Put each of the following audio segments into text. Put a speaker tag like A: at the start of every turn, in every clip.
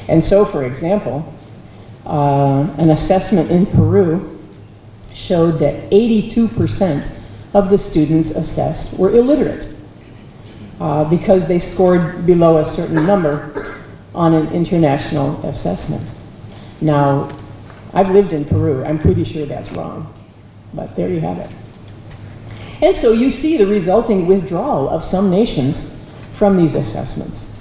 A: And so, for example, an assessment in Peru showed that 82% of the students assessed were illiterate because they scored below a certain number on an international assessment. Now, I've lived in Peru. I'm pretty sure that's wrong, but there you have it. And so you see the resulting withdrawal of some nations from these assessments.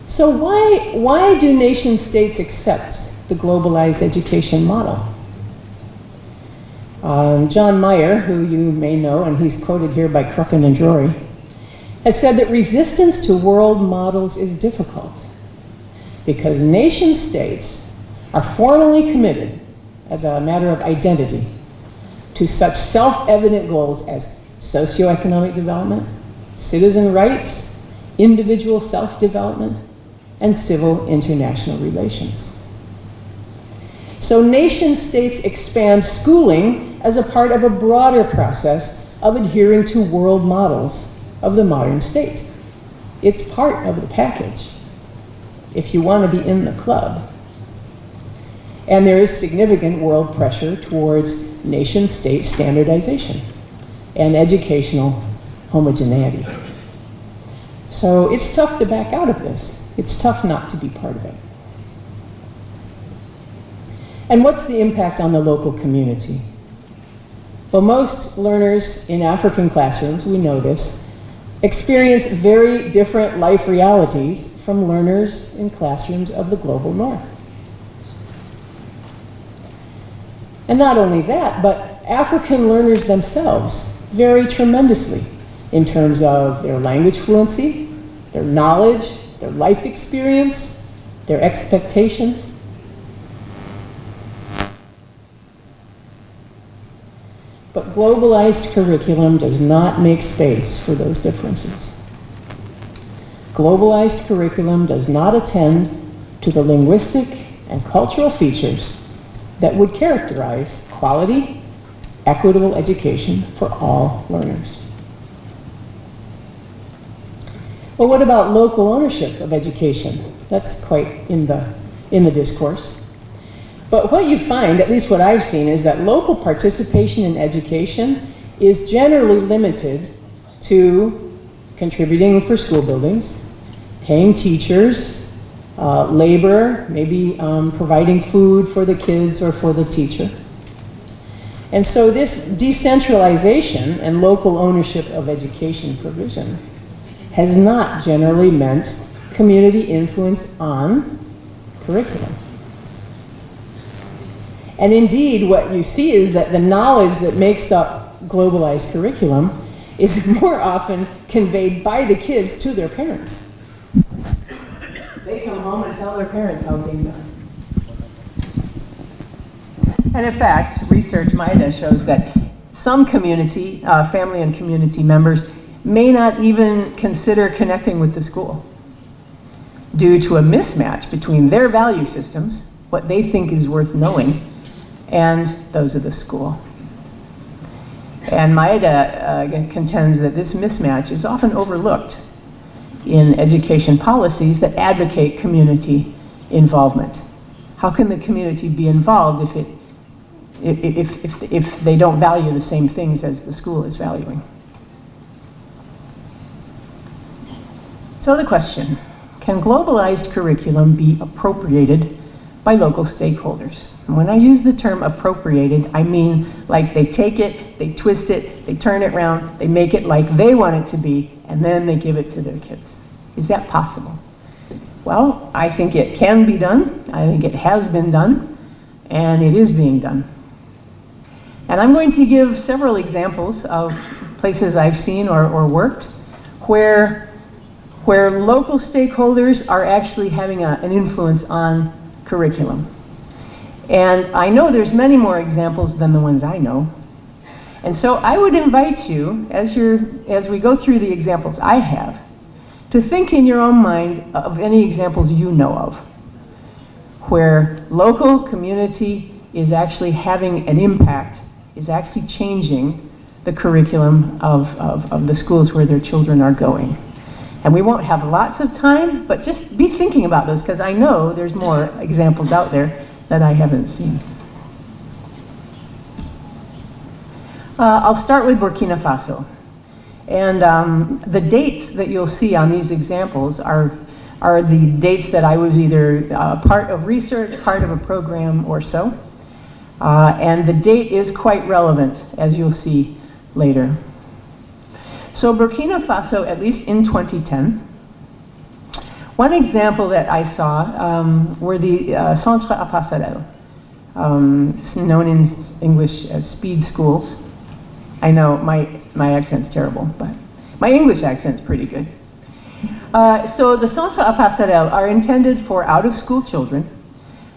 A: So why do nation states accept the globalized education model? John Mayer, who you may know, and he's quoted here by Krucken and Drury, has said that resistance to world models is difficult because nation states are formally committed as a matter of identity to such self-evident goals as socioeconomic development, citizen rights, individual self-development, and civil international relations. So nation states expand schooling as a part of a broader process of adhering to world models of the modern state. It's part of the package if you want to be in the club. And there is significant world pressure towards nation-state standardization and educational homogeneity. So it's tough to back out of this. It's tough not to be part of it. And what's the impact on the local community? Well, most learners in African classrooms, we know this, experience very different life realities from learners in classrooms of the global north. And not only that, but African learners themselves vary tremendously in terms of their language fluency, their knowledge, their life experience, their expectations. But globalized curriculum does not make space for those differences. Globalized curriculum does not attend to the linguistic and cultural features that would characterize quality, equitable education for all learners. Well, what about local ownership of education? That's quite in the discourse. But what you find, at least what I've seen, is that local participation in education is generally limited to contributing for school buildings, paying teachers, labor, maybe providing food for the kids or for the teacher. And so this decentralization and local ownership of education provision has not generally meant community influence on curriculum. And indeed, what you see is that the knowledge that makes up globalized curriculum is more often conveyed by the kids to their parents. They come home and tell their parents how things are. And in fact, research Maida shows that some community, family and community members may not even consider connecting with the school due to a mismatch between their value systems, what they think is worth knowing, and those of the school. And Maeda contends that this mismatch is often overlooked in education policies that advocate community involvement. How can the community be involved if they don't value the same things as the school is valuing? So the question, can globalized curriculum be appropriated by local stakeholders? And when I use the term appropriated, I mean like they take it, they twist it, they turn it around, they make it like they want it to be, and then they give it to their kids. Is that possible? Well, I think it can be done. I think it has been done, and it is being done. And I'm going to give several examples of places I've seen or worked where local stakeholders are actually having an influence on curriculum. And I know there's many more examples than the ones I know. And so I would invite you, as we go through the examples I have, to think in your own mind of any examples you know of, where local community is actually having an impact, is actually changing the curriculum of the schools where their children are going. And we won't have lots of time, but just be thinking about those, because I know there's more examples out there that I haven't seen. I'll start with Burkina Faso. And the dates that you'll see on these examples are the dates that I was either part of research, part of a program, or so. And the date is quite relevant, as you'll see later. So Burkina Faso, at least in 2010, one example that I saw were the Centre à Passerelle, known in English as speed schools. I know my accent's terrible, but my English accent's pretty good. So the Centre à Passerelle are intended for out-of-school children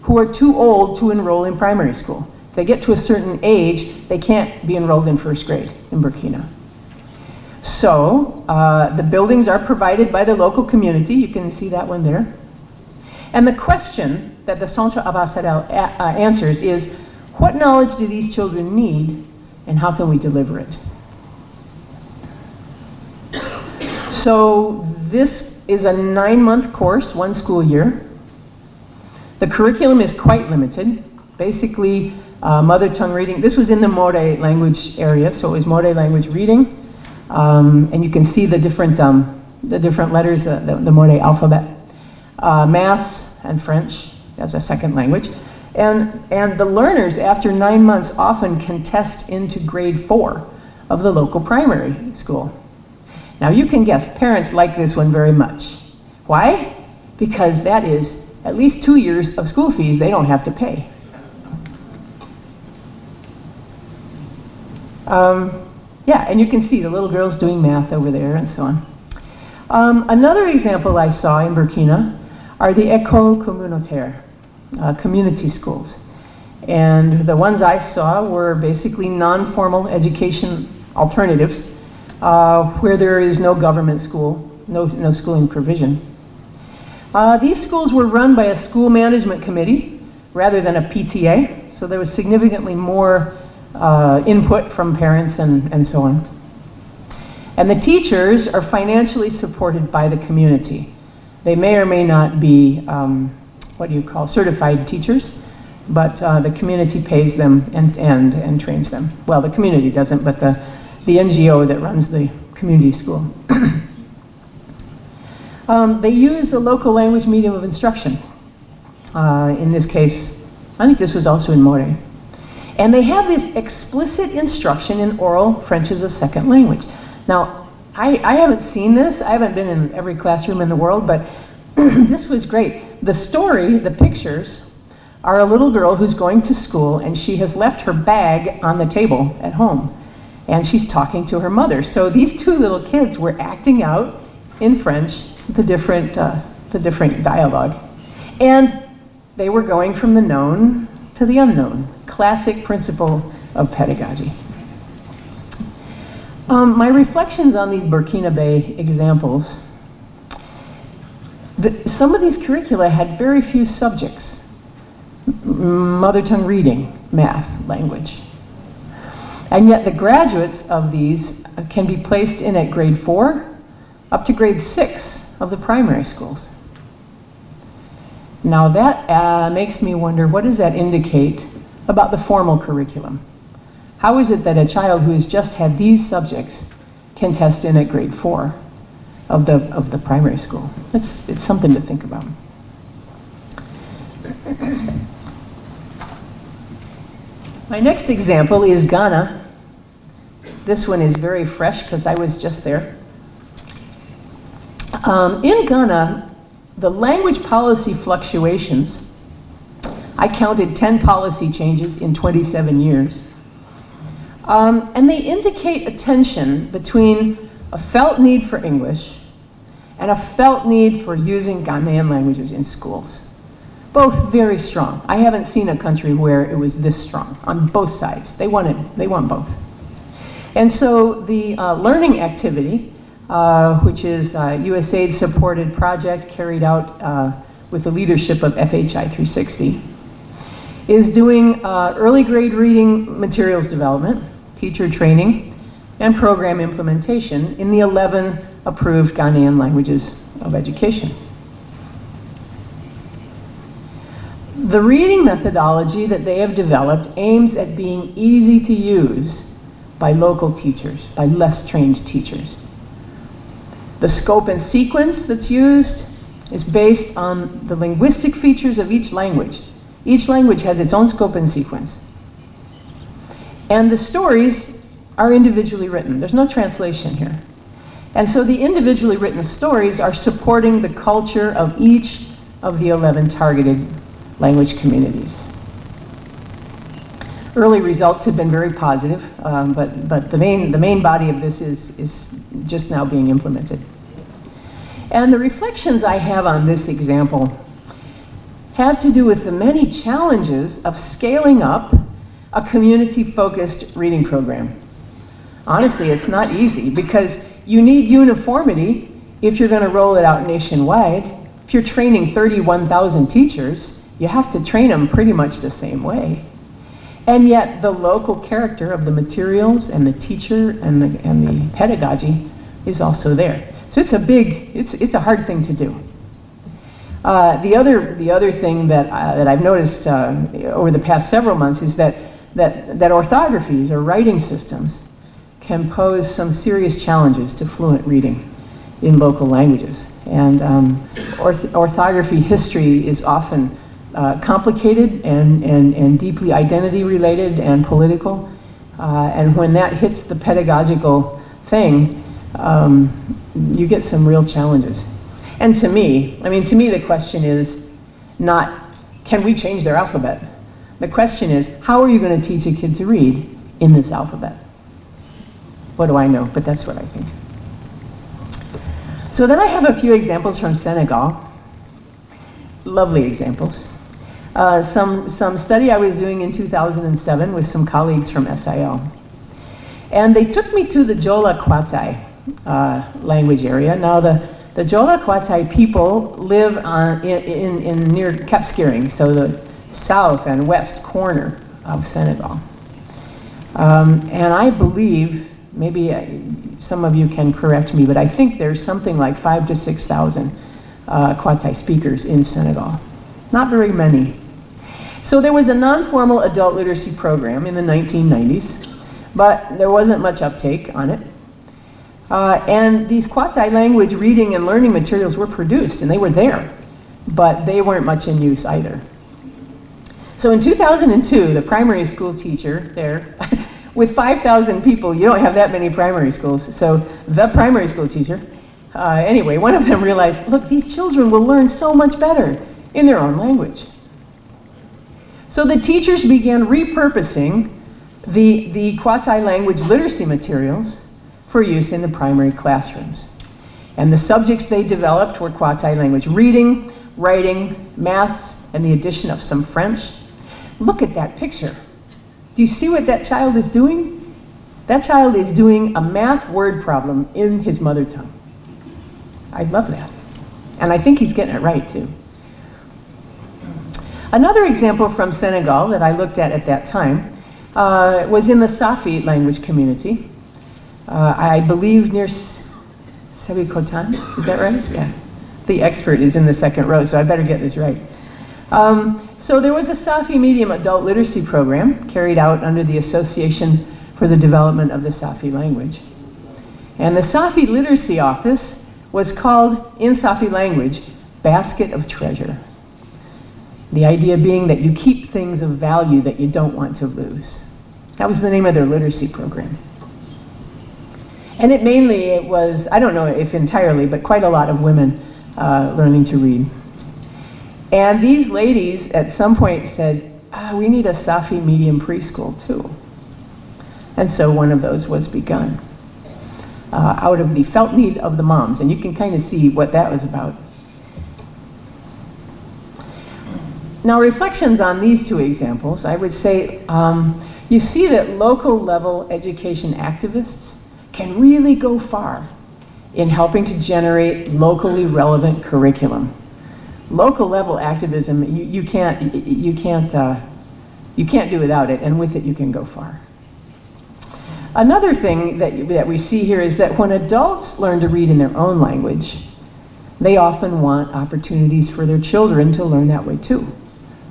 A: who are too old to enroll in primary school. If they get to a certain age, they can't be enrolled in first grade in Burkina. So the buildings are provided by the local community. You can see that one there. And the question that the Centre à Passerelle answers is, what knowledge do these children need, and how can we deliver it? So this is a 9-month course, 1 school year. The curriculum is quite limited. Basically, mother tongue reading. This was in the More language area, so it was More language reading. And you can see the different letters, the More alphabet. Maths and French as a second language. And the learners, after 9 months, often can test into grade 4 of the local primary school. Now you can guess, parents like this one very much. Why? Because that is at least 2 years of school fees they don't have to pay. Yeah, and you can see the little girls doing math over there and so on. Another example I saw in Burkina are the écoles communautaires, community schools. And the ones I saw were basically non-formal education alternatives where there is no government school, no schooling provision. These schools were run by a school management committee rather than a PTA, so there was significantly more input from parents and so on. And the teachers are financially supported by the community. They may or may not be certified teachers, but the community pays them and trains them. Well, the community doesn't, but the NGO that runs the community school. They use the local language medium of instruction. In this case, I think this was also in More. And they have this explicit instruction in oral French as a second language. Now, I haven't seen this. I haven't been in every classroom in the world, but this was great. The story, the pictures, are a little girl who's going to school, and she has left her bag on the table at home. And she's talking to her mother. So these two little kids were acting out in French the different dialogue. And they were going from the known to the unknown. Classic principle of pedagogy. My reflections on these Burkina Faso examples, some of these curricula had very few subjects. Mother tongue reading, math, language. And yet the graduates of these can be placed in at grade 4 up to grade 6 of the primary schools. Now that makes me wonder, what does that indicate about the formal curriculum? How is it that a child who has just had these subjects can test in at grade 4 of the primary school? It's something to think about. My next example is Ghana. This one is very fresh because I was just there. In Ghana, the language policy fluctuations, I counted 10 policy changes in 27 years. And they indicate a tension between a felt need for English and a felt need for using Ghanaian languages in schools. Both very strong. I haven't seen a country where it was this strong on both sides. They want both. And so the learning activity, which is a USAID supported project carried out with the leadership of FHI 360, is doing early grade reading materials development, teacher training, and program implementation in the 11 approved Ghanaian languages of education. The reading methodology that they have developed aims at being easy to use by local teachers, by less trained teachers. The scope and sequence that's used is based on the linguistic features of each language. Each language has its own scope and sequence. And the stories are individually written. There's no translation here. And so the individually written stories are supporting the culture of each of the 11 targeted language communities. Early results have been very positive, but the main body of this is just now being implemented. And the reflections I have on this example have to do with the many challenges of scaling up a community-focused reading program. Honestly, it's not easy because you need uniformity if you're going to roll it out nationwide. If you're training 31,000 teachers, you have to train them pretty much the same way. And yet the local character of the materials and the teacher and the pedagogy is also there. So it's a hard thing to do. The other thing that I've noticed over the past several months is that orthographies or writing systems can pose some serious challenges to fluent reading in local languages. And orthography history is often complicated and deeply identity related and political. And when that hits the pedagogical thing, you get some real challenges. And to me, the question is not, can we change their alphabet? The question is, how are you going to teach a kid to read in this alphabet? What do I know? But that's what I think. So then I have a few examples from Senegal. Lovely examples. Some study I was doing in 2007 with some colleagues from SIL. And they took me to the Jola Kwatai language area. Now the Jola Kwatai people live in near Cap Skirring, so the south and west corner of Senegal. And I believe, maybe some of you can correct me, but I think there's something like 5,000 to 6,000 Kwatai speakers in Senegal. Not very many. So there was a non-formal adult literacy program in the 1990s, but there wasn't much uptake on it. And these Kwatai language reading and learning materials were produced, and they were there, but they weren't much in use either. So in 2002, the primary school teacher there, with 5,000 people, you don't have that many primary schools, so the primary school teacher, anyway, one of them realized, look, these children will learn so much better in their own language. So the teachers began repurposing the Kwatai language literacy materials for use in the primary classrooms. And the subjects they developed were Kwatai language reading, writing, maths, and the addition of some French. Look at that picture. Do you see what that child is doing? That child is doing a math word problem in his mother tongue. I love that. And I think he's getting it right too. Another example from Senegal that I looked at that time was in the Safi language community. I believe near Sebikotan, is that right? Yeah. The expert is in the second row, so I better get this right. So there was a Safi medium adult literacy program carried out under the Association for the Development of the Safi Language. And the Safi Literacy Office was called, in Safi language, Basket of Treasure. The idea being that you keep things of value that you don't want to lose. That was the name of their literacy program. And it was, I don't know if entirely, but quite a lot of women learning to read. And these ladies at some point said, we need a Safi medium preschool too. And so one of those was begun out of the felt need of the moms. And you can kind of see what that was about. Now, reflections on these two examples, I would say, you see that local level education activists can really go far in helping to generate locally relevant curriculum. Local level activism, you can't do without it, and with it you can go far. Another thing that we see here is that when adults learn to read in their own language, they often want opportunities for their children to learn that way too.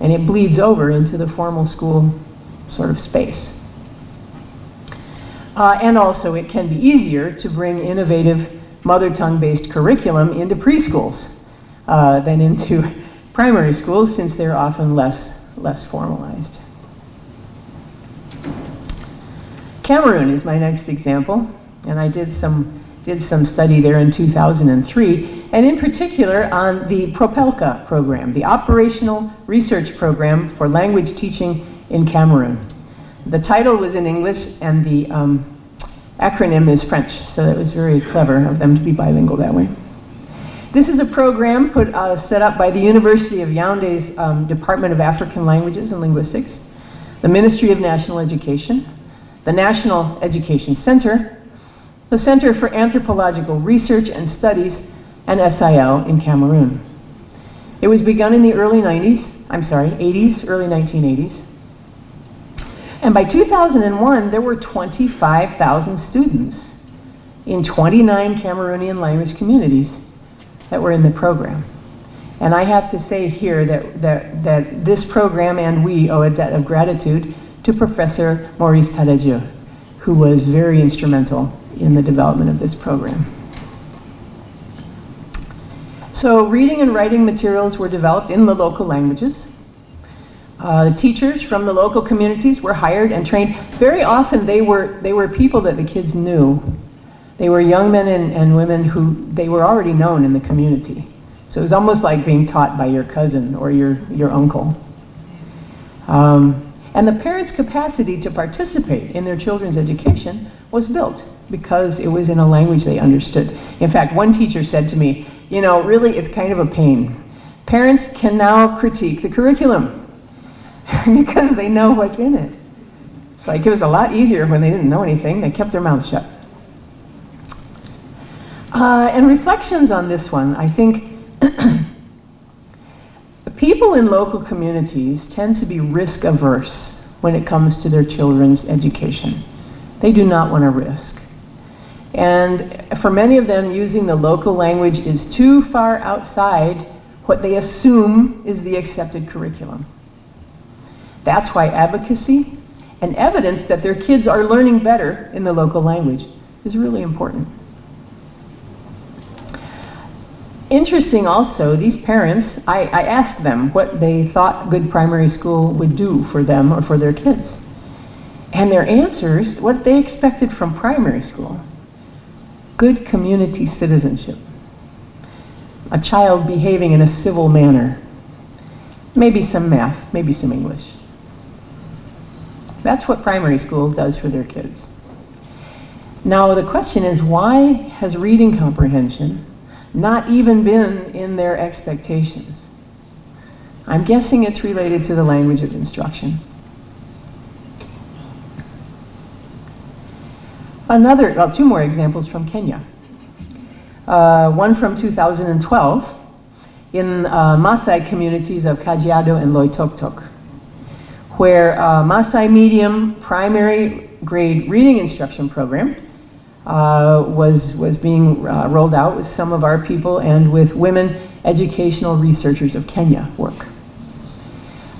A: And it bleeds over into the formal school sort of space. And also it can be easier to bring innovative mother tongue-based curriculum into preschools than into primary schools, since they're often less formalized. Cameroon is my next example, and I did some study there in 2003, and in particular on the PROPELCA program, the Operational Research Program for Language Teaching in Cameroon. The title was in English, and the acronym is French, so it was very clever of them to be bilingual that way. This is a program set up by the University of Yaoundé's Department of African Languages and Linguistics, the Ministry of National Education, the National Education Center, the Center for Anthropological Research and Studies, and SIL in Cameroon. It was begun in the early 80s, early 1980s. And by 2001, there were 25,000 students in 29 Cameroonian language communities that were in the program. And I have to say here that this program and we owe a debt of gratitude to Professor Maurice Tadadieu, who was very instrumental in the development of this program. So reading and writing materials were developed in the local languages. Teachers from the local communities were hired and trained. Very often they were people that the kids knew. They were young men and women who they were already known in the community. So it was almost like being taught by your cousin or your uncle. And the parents' capacity to participate in their children's education was built because it was in a language they understood. In fact, one teacher said to me, you know, really it's kind of a pain. Parents can now critique the curriculum because they know what's in it. It's like it was a lot easier when they didn't know anything. They kept their mouths shut. And reflections on this one, I think people in local communities tend to be risk averse when it comes to their children's education. They do not want to risk. And for many of them, using the local language is too far outside what they assume is the accepted curriculum. That's why advocacy and evidence that their kids are learning better in the local language is really important. Interesting also, these parents, I asked them what they thought good primary school would do for them or for their kids. And their answers, what they expected from primary school: good community citizenship, a child behaving in a civil manner, maybe some math, maybe some English. That's what primary school does for their kids. Now the question is, why has reading comprehension not even been in their expectations? I'm guessing it's related to the language of instruction. Two more examples from Kenya. One from 2012 in Maasai communities of Kajiado and Loitoktok, where Maasai medium primary grade reading instruction program was being rolled out with some of our people and with women educational researchers of Kenya work.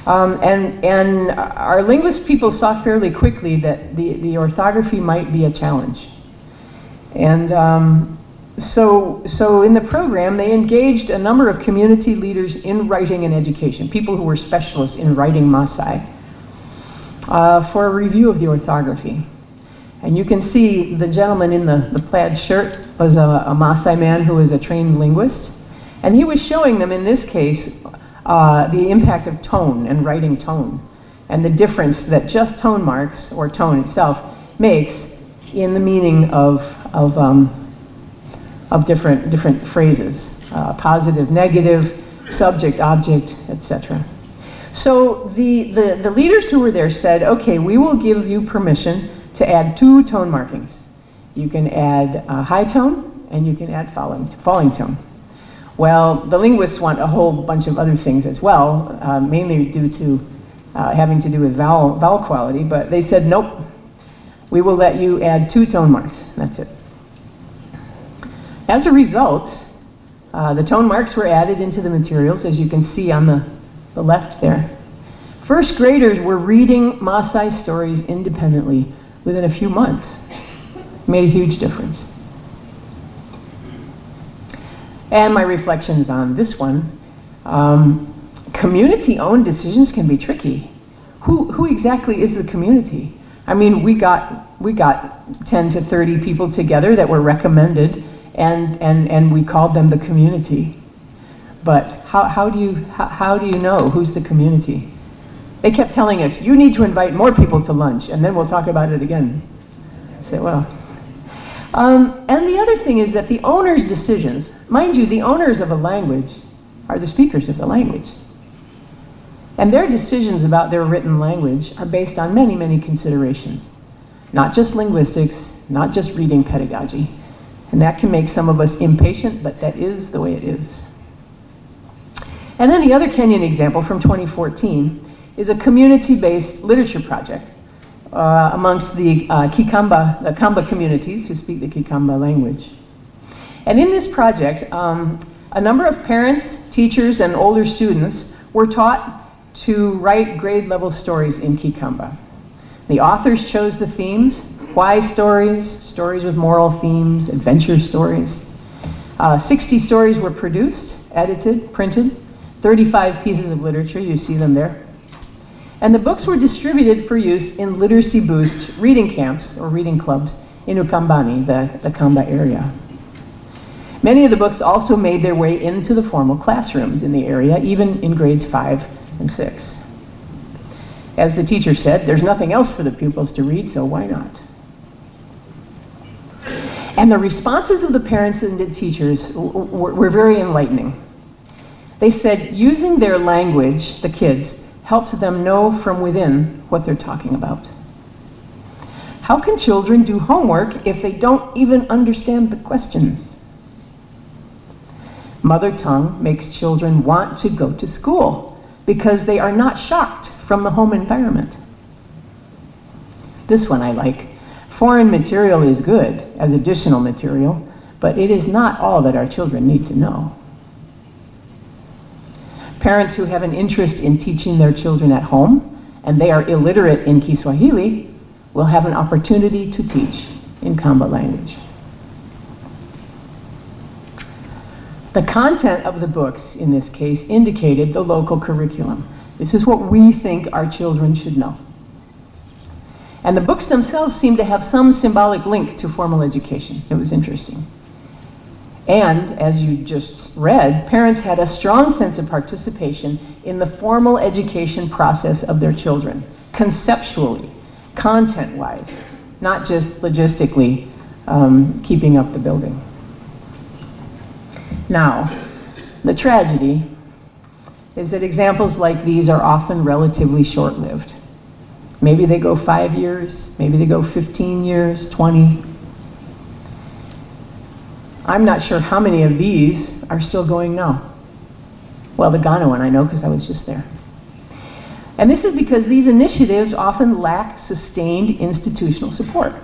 A: And our linguist people saw fairly quickly that the orthography might be a challenge. And so in the program, they engaged a number of community leaders in writing and education, people who were specialists in writing Maasai, for a review of the orthography. And you can see the gentleman in the plaid shirt was a Maasai man who was a trained linguist. And he was showing them, in this case, the impact of tone and writing tone, and the difference that just tone marks, or tone itself, makes in the meaning of different phrases, positive, negative, subject, object, etc. So the leaders who were there said, okay, we will give you permission to add 2 tone markings. You can add high tone and you can add falling tone. Well, the linguists want a whole bunch of other things as well, mainly due to having to do with vowel quality, but they said, nope, we will let you add 2 tone marks. That's it. As a result, the tone marks were added into the materials, as you can see on the left there. First graders were reading Maasai stories independently within a few months. Made a huge difference. And my reflections on this one. Community-owned decisions can be tricky. Who exactly is the community? I mean, we got 10 to 30 people together that were recommended, and we called them the community. But how do you know who's the community? They kept telling us, you need to invite more people to lunch, and then we'll talk about it again. I said, well. And the other thing is that the owner's decisions, mind you, the owners of a language are the speakers of the language. And their decisions about their written language are based on many, many considerations. Not just linguistics, not just reading pedagogy. And that can make some of us impatient, but that is the way it is. And then the other Kenyan example from 2014 is a community-based literature project amongst the Kamba communities who speak the Kikamba language. And in this project, a number of parents, teachers, and older students were taught to write grade-level stories in Kikamba. The authors chose the themes: why stories, stories with moral themes, adventure stories. 60 stories were produced, edited, printed, 35 pieces of literature, you see them there. And the books were distributed for use in Literacy Boost reading camps or reading clubs in Ukambani, the Kamba area. Many of the books also made their way into the formal classrooms in the area, even in grades 5 and 6. As the teacher said, there's nothing else for the pupils to read, so why not? And the responses of the parents and the teachers were very enlightening. They said using their language, the kids, helps them know from within what they're talking about. How can children do homework if they don't even understand the questions? Mother tongue makes children want to go to school because they are not shocked from the home environment. This one I like. Foreign material is good as additional material, but it is not all that our children need to know. Parents who have an interest in teaching their children at home, and they are illiterate in Kiswahili, will have an opportunity to teach in Kamba language. The content of the books, in this case, indicated the local curriculum. This is what we think our children should know. And the books themselves seem to have some symbolic link to formal education. It was interesting. And, as you just read, parents had a strong sense of participation in the formal education process of their children, conceptually, content-wise, not just logistically keeping up the building. Now, the tragedy is that examples like these are often relatively short-lived. Maybe they go 5 years, maybe they go 15 years, 20. I'm not sure how many of these are still going now. Well, the Ghana one I know because I was just there. And this is because these initiatives often lack sustained institutional support.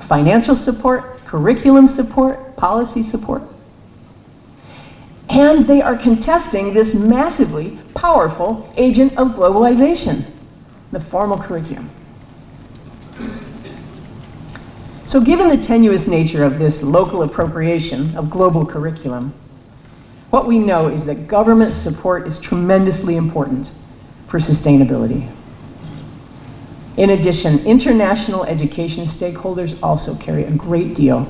A: Financial support, curriculum support, policy support. And they are contesting this massively powerful agent of globalization, the formal curriculum. So given the tenuous nature of this local appropriation of global curriculum, what we know is that government support is tremendously important for sustainability. In addition, international education stakeholders also carry a great deal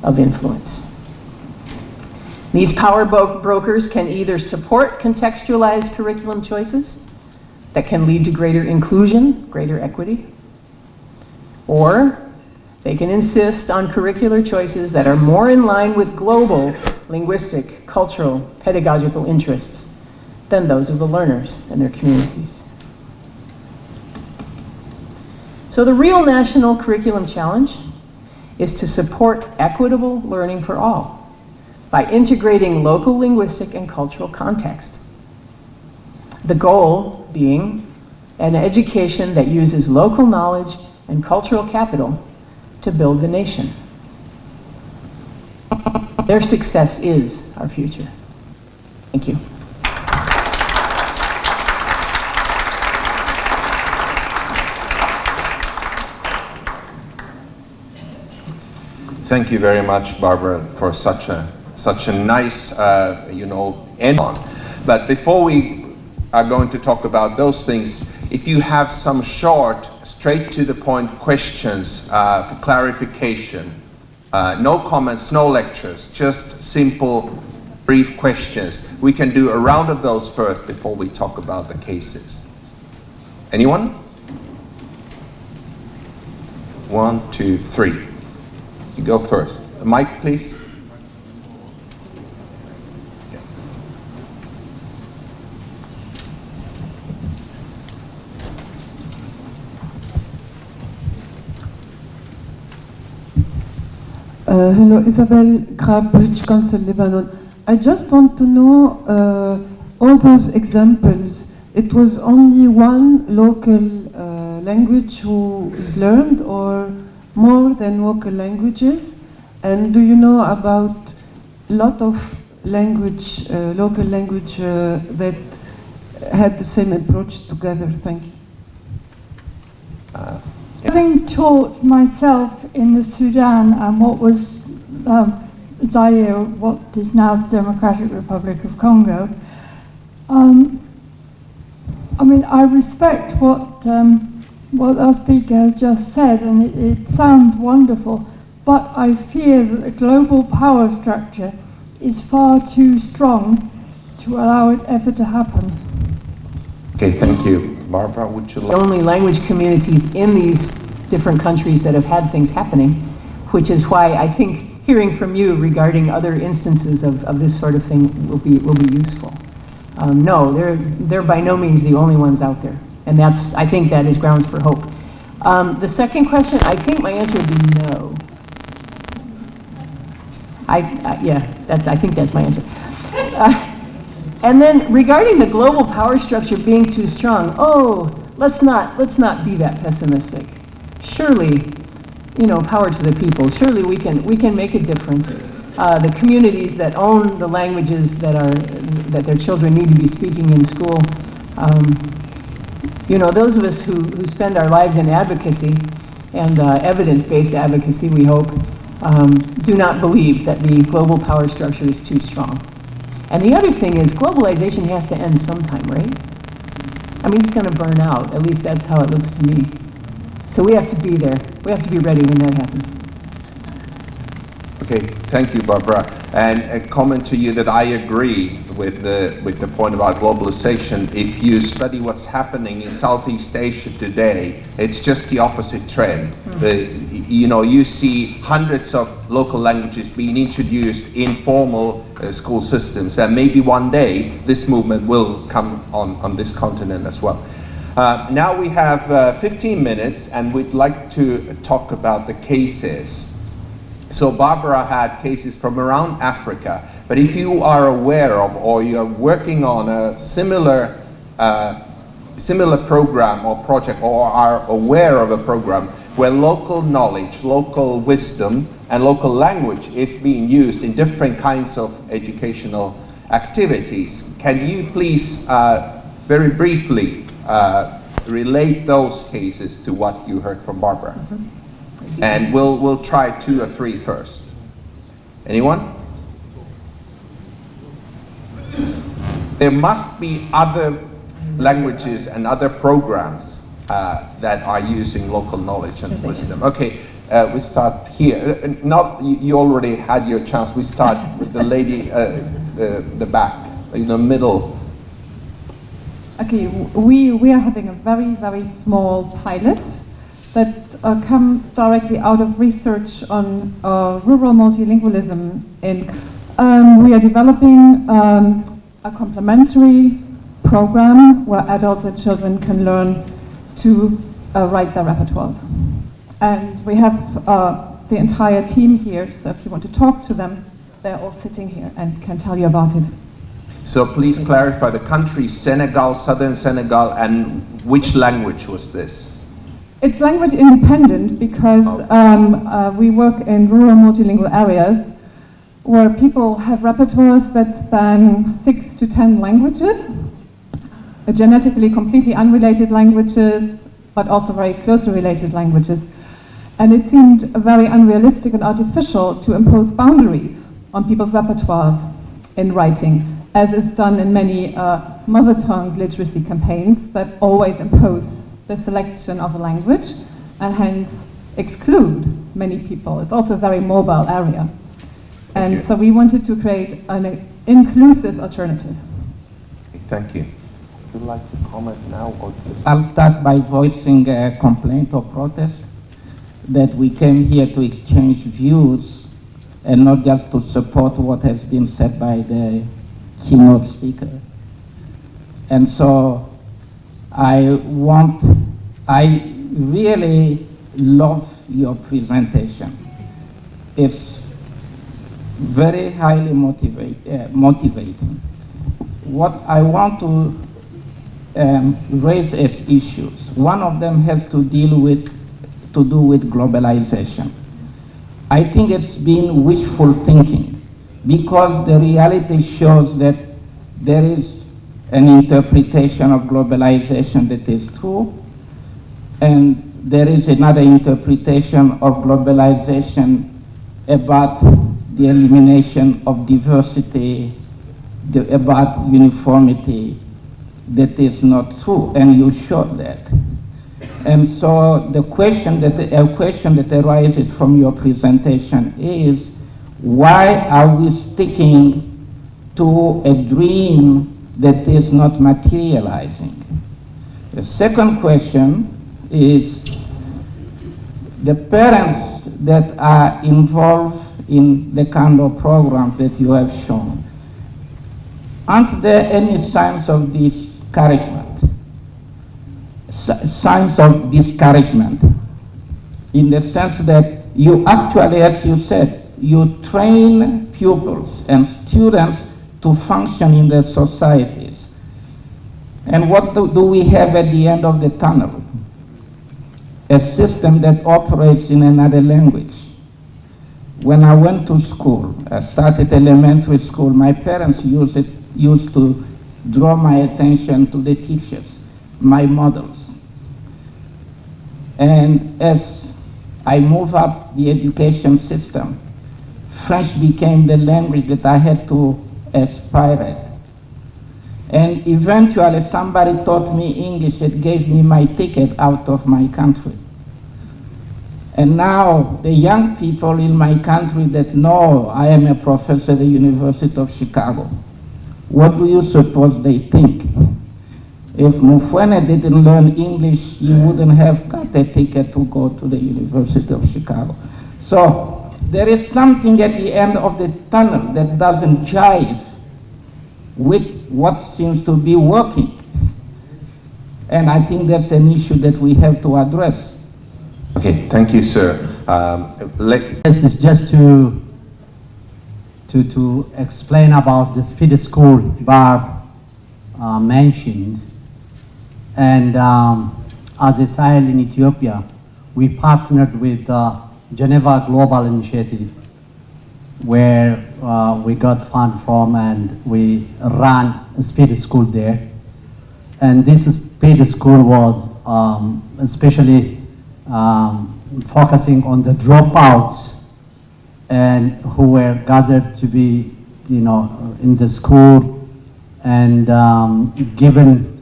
A: of influence. These power brokers can either support contextualized curriculum choices that can lead to greater inclusion, greater equity, or they can insist on curricular choices that are more in line with global linguistic, cultural, pedagogical interests than those of the learners and their communities. So the real national curriculum challenge is to support equitable learning for all by integrating local linguistic and cultural context. The goal being an education that uses local knowledge and cultural capital to build the nation. Their success is our future. Thank you.
B: Thank you very much, Barbara, for such a nice, end on. But before we are going to talk about those things, if you have some short, straight to the point questions for clarification, no comments, no lectures, just simple, brief questions. We can do a round of those first before we talk about the cases. Anyone? 1, 2, 3. You go first. The mic, please.
C: Hello, Isabel Grab, British Council, Lebanon. I just want to know all those examples. It was only one local language who is learned, or more than local languages? And do you know about a lot of language, local language that had the same approach together? Thank you.
D: Having taught myself in the Sudan and what was Zaire, what is now the Democratic Republic of Congo, I respect what our speaker has just said, and it sounds wonderful, but I fear that the global power structure is far too strong to allow it ever to happen.
B: Okay, thank you. Barbara, would you like?
A: The only language communities in these different countries that have had things happening, which is why I think hearing from you regarding other instances of this sort of thing will be useful. No, they're by no means the only ones out there. And I think that is grounds for hope. The second question, I think my answer would be no. I think that's my answer. And then regarding the global power structure being too strong, let's not be that pessimistic. Surely, power to the people. Surely we can make a difference. The communities that own the languages that their children need to be speaking in school. Those of us who spend our lives in advocacy and evidence-based advocacy, we hope, do not believe that the global power structure is too strong. And the other thing is, globalization has to end sometime, right? It's going to burn out. At least that's how it looks to me. So we have to be there. We have to be ready when that happens.
B: Okay, thank you, Barbara. And a comment to you that I agree with the point about globalization. If you study what's happening in Southeast Asia today, it's just the opposite trend. You see hundreds of local languages being introduced in formal school systems, and maybe one day this movement will come on this continent as well. Now we have 15 minutes, and we'd like to talk about the cases. So Barbara had cases from around Africa, but if you are aware of, or you're working on a similar program or project, or are aware of a program where local knowledge, local wisdom, and local language is being used in different kinds of educational activities, can you please very briefly relate those cases to what you heard from Barbara? Mm-hmm. And we'll try 2 or 3 first. Anyone? There must be other languages and other programs that are using local knowledge and wisdom. Okay, we start here. You already had your chance. We start with the lady, the back, in the middle.
C: Okay, we are having a very, very small pilot that comes directly out of research on rural multilingualism. We are developing a complementary program where adults and children can learn to write their repertoires. And we have the entire team here, so if you want to talk to them, they're all sitting here and can tell you about it.
B: So please clarify the country, Senegal, southern Senegal, and which language was this?
C: It's language independent because we work in rural multilingual areas where people have repertoires that span 6 to 10 languages, genetically completely unrelated languages, but also very closely related languages. And it seemed very unrealistic and artificial to impose boundaries on people's repertoires in writing, as is done in many mother tongue literacy campaigns that always impose the selection of a language and hence exclude many people. It's also a very mobile area. And so we wanted to create an inclusive alternative.
B: Thank you. Would you like to comment now? Or
E: I'll start by voicing a complaint or protest that we came here to exchange views and not just to support what has been said by the keynote speaker. And so I really love your presentation. It's very highly motivating. What I want to raise as issues, one of them has to do with globalization. I think it's been wishful thinking because the reality shows that there is an interpretation of globalization that is true, and there is another interpretation of globalization about the elimination of diversity, about uniformity, that is not true, and you showed that. And so a question that arises from your presentation is, why are we sticking to a dream that is not materializing? The second question is, the parents that are involved in the kind of programs that you have shown, aren't there any signs of discouragement? Signs of discouragement, in the sense that you actually, as you said, you train pupils and students to function in their societies. And what do we have at the end of the tunnel? A system that operates in another language. When I went to school, I started elementary school, my parents used to draw my attention to the teachers, my models. And as I move up the education system, French became the language that I had to aspire at. And eventually somebody taught me English that gave me my ticket out of my country. And now the young people in my country that know I am a professor at the University of Chicago, what do you suppose they think? If Mufwene didn't learn English, he wouldn't have got a ticket to go to the University of Chicago. So there is something at the end of the tunnel that doesn't jive with what seems to be working. And I think that's an issue that we have to address.
B: Okay, thank you, sir.
F: This is just to explain about the speed school Barb mentioned. And as a SAHEL in Ethiopia, we partnered with Geneva Global Initiative, where we got fund from, and we ran a speed school there. And this speed school was especially focusing on the dropouts and who were gathered to be, in the school, and given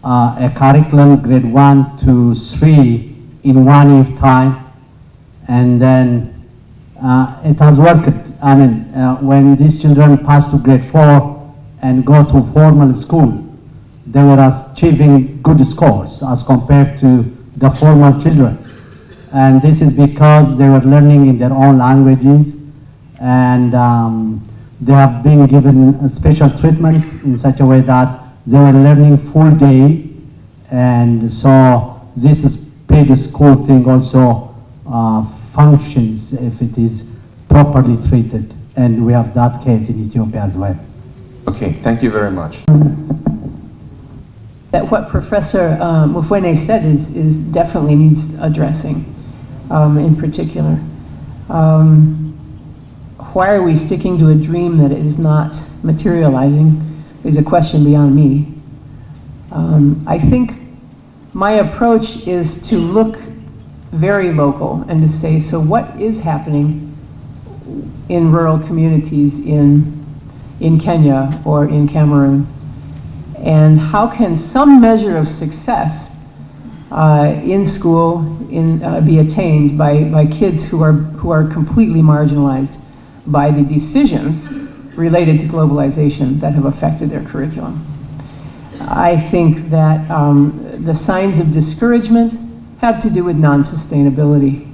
F: a curriculum grade 1 to 3 in 1 year time, and then it has worked. I mean, when these children pass to grade 4 and go to formal school, they were achieving good scores as compared to the formal children. And this is because they were learning in their own languages, and they have been given a special treatment in such a way that they were learning full day. And so this speed school thing also functions if it is properly treated. And we have that case in Ethiopia as well.
B: Okay, thank you very much.
A: that what Professor Mufwene said is definitely needs addressing in particular. Why are we sticking to a dream that is not materializing is a question beyond me. I think my approach is to look very local and to say, so what is happening in rural communities in Kenya or in Cameroon? And how can some measure of success in school be attained by kids who are completely marginalized by the decisions related to globalization that have affected their curriculum? I think that the signs of discouragement have to do with non-sustainability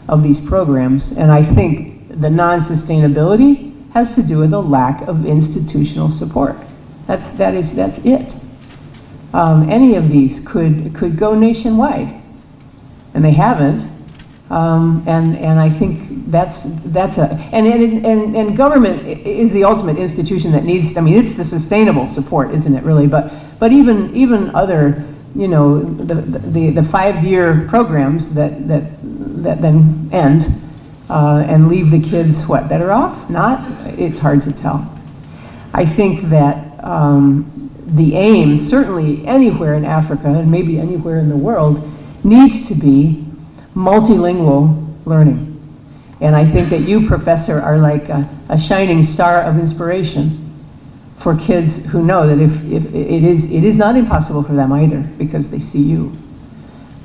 A: of these programs, and I think the non-sustainability has to do with a lack of institutional support. That's it. Any of these could go nationwide, and they haven't. And I think and government is the ultimate institution that needs. I mean, it's the sustainable support, isn't it? Really, but even other, you know, the 5-year programs that then end and leave the kids what, better off? Not. It's hard to tell. I think that the aim, certainly anywhere in Africa and maybe anywhere in the world, needs to be multilingual learning. And I think that you, Professor, are like a shining star of inspiration for kids who know that if it is not impossible for them either, because they see you.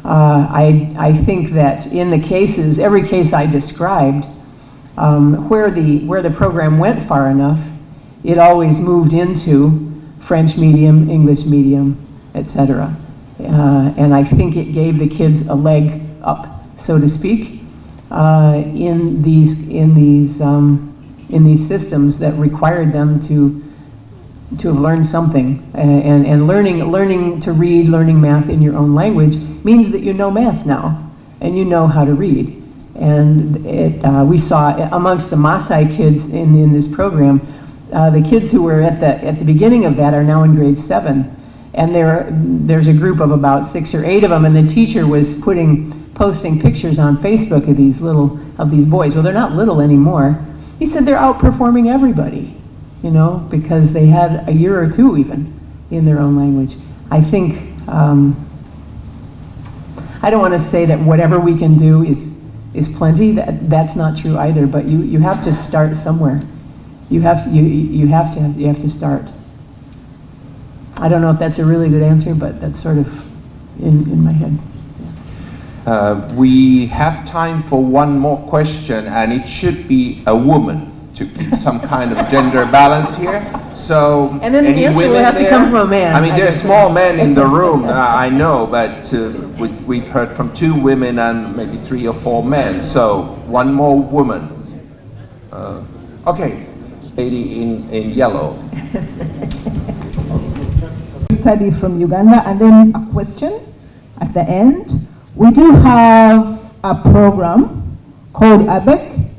A: I think that in the cases, every case I described, where the program went far enough, it always moved into French medium, English medium, etc. And I think it gave the kids a leg up, so to speak, in these systems that required them to have learned something. And learning to read, learning math in your own language means that you know math now and you know how to read. And we saw amongst the Maasai kids in this program, the kids who were at the beginning of that are now in grade 7. And there's a group of about 6 or 8 of them, and the teacher was posting pictures on Facebook of these boys. Well, they're not little anymore. He said they're outperforming everybody, you know, because they had a year or 2 even in their own language. I think, I don't want to say that whatever we can do is plenty. That's not true either, but you have to start somewhere. You have to start. I don't know if that's a really good answer, but that's sort of in my head.
B: We have time for one more question, and it should be a woman to keep some kind of gender balance here. So,
A: and then the answer will have to come from a man.
B: I mean, there's small men in the room, I know, but we've heard from 2 women and maybe 3 or 4 men. So, one more woman. Okay, lady in yellow.
G: Study from Uganda, and then a question at the end. We do have a program called ABEC,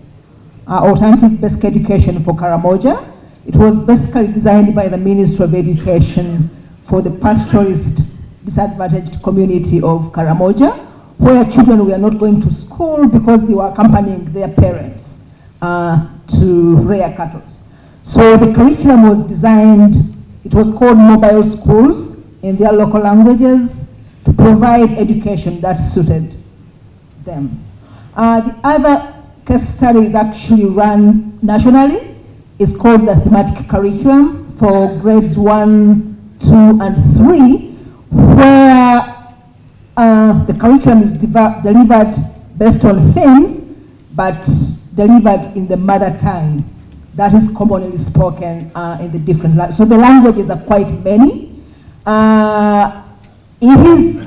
G: Alternative Basic Education for Karamoja. It was basically designed by the Ministry of Education for the pastoralist disadvantaged community of Karamoja, where children were not going to school because they were accompanying their parents to rear cattle. So the curriculum was designed, it was called mobile schools in their local languages to provide education that suited them. The other case study is actually run nationally. It's called the thematic curriculum for grades 1, 2, and 3, where the curriculum is delivered based on themes, but delivered in the mother tongue that is commonly spoken in the different languages. So the languages are quite many. It is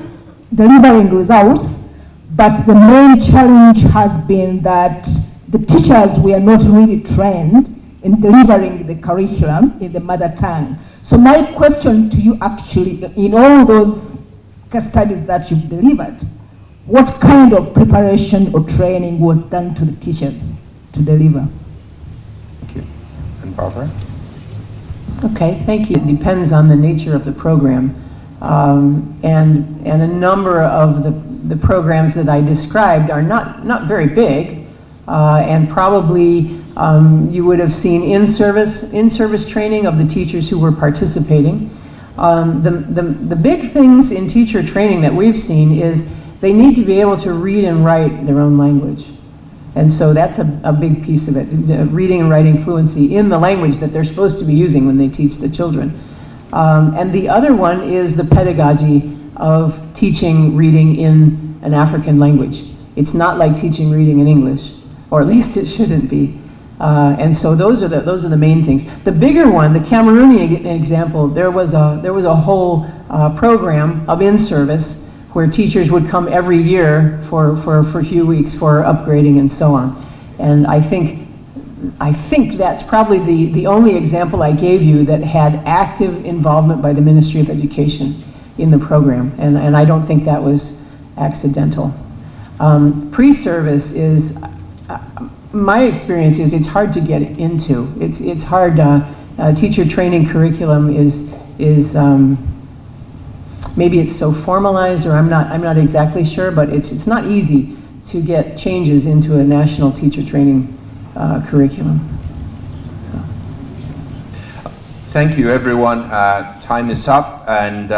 G: delivering results, but the main challenge has been that the teachers were not really trained in delivering the curriculum in the mother tongue. So my question to you actually, in all those case studies that you've delivered, what kind of preparation or training was done to the teachers to deliver?
B: Thank you. And Barbara?
A: Okay, thank you. It depends on the nature of the program. And a number of the programs that I described are not very big, and probably you would have seen in-service training of the teachers who were participating. The big things in teacher training that we've seen is they need to be able to read and write their own language. And so that's a big piece of it, reading and writing fluency in the language that they're supposed to be using when they teach the children. And the other one is the pedagogy of teaching reading in an African language. It's not like teaching reading in English, or at least it shouldn't be. And so those are the main things. The bigger one, the Cameroonian example, there was a whole program of in-service where teachers would come every year for a few weeks for upgrading and so on. And I think that's probably the only example I gave you that had active involvement by the Ministry of Education in the program. And I don't think that was accidental. Pre-service is, my experience is it's hard to get into. It's hard, teacher training curriculum is maybe it's so formalized, or I'm not exactly sure, but it's not easy to get changes into a national teacher training curriculum. So.
B: Thank you, everyone. Time is up, and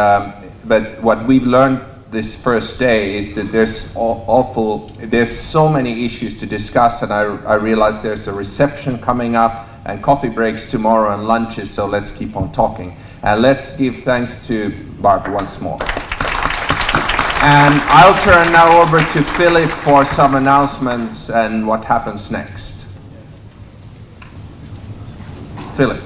B: but what we've learned this first day is that there's so many issues to discuss, and I realize there's a reception coming up and coffee breaks tomorrow and lunches, so let's keep on talking. And let's give thanks to Barb once more. And I'll turn now over to Philip for some announcements and what happens next. Philip.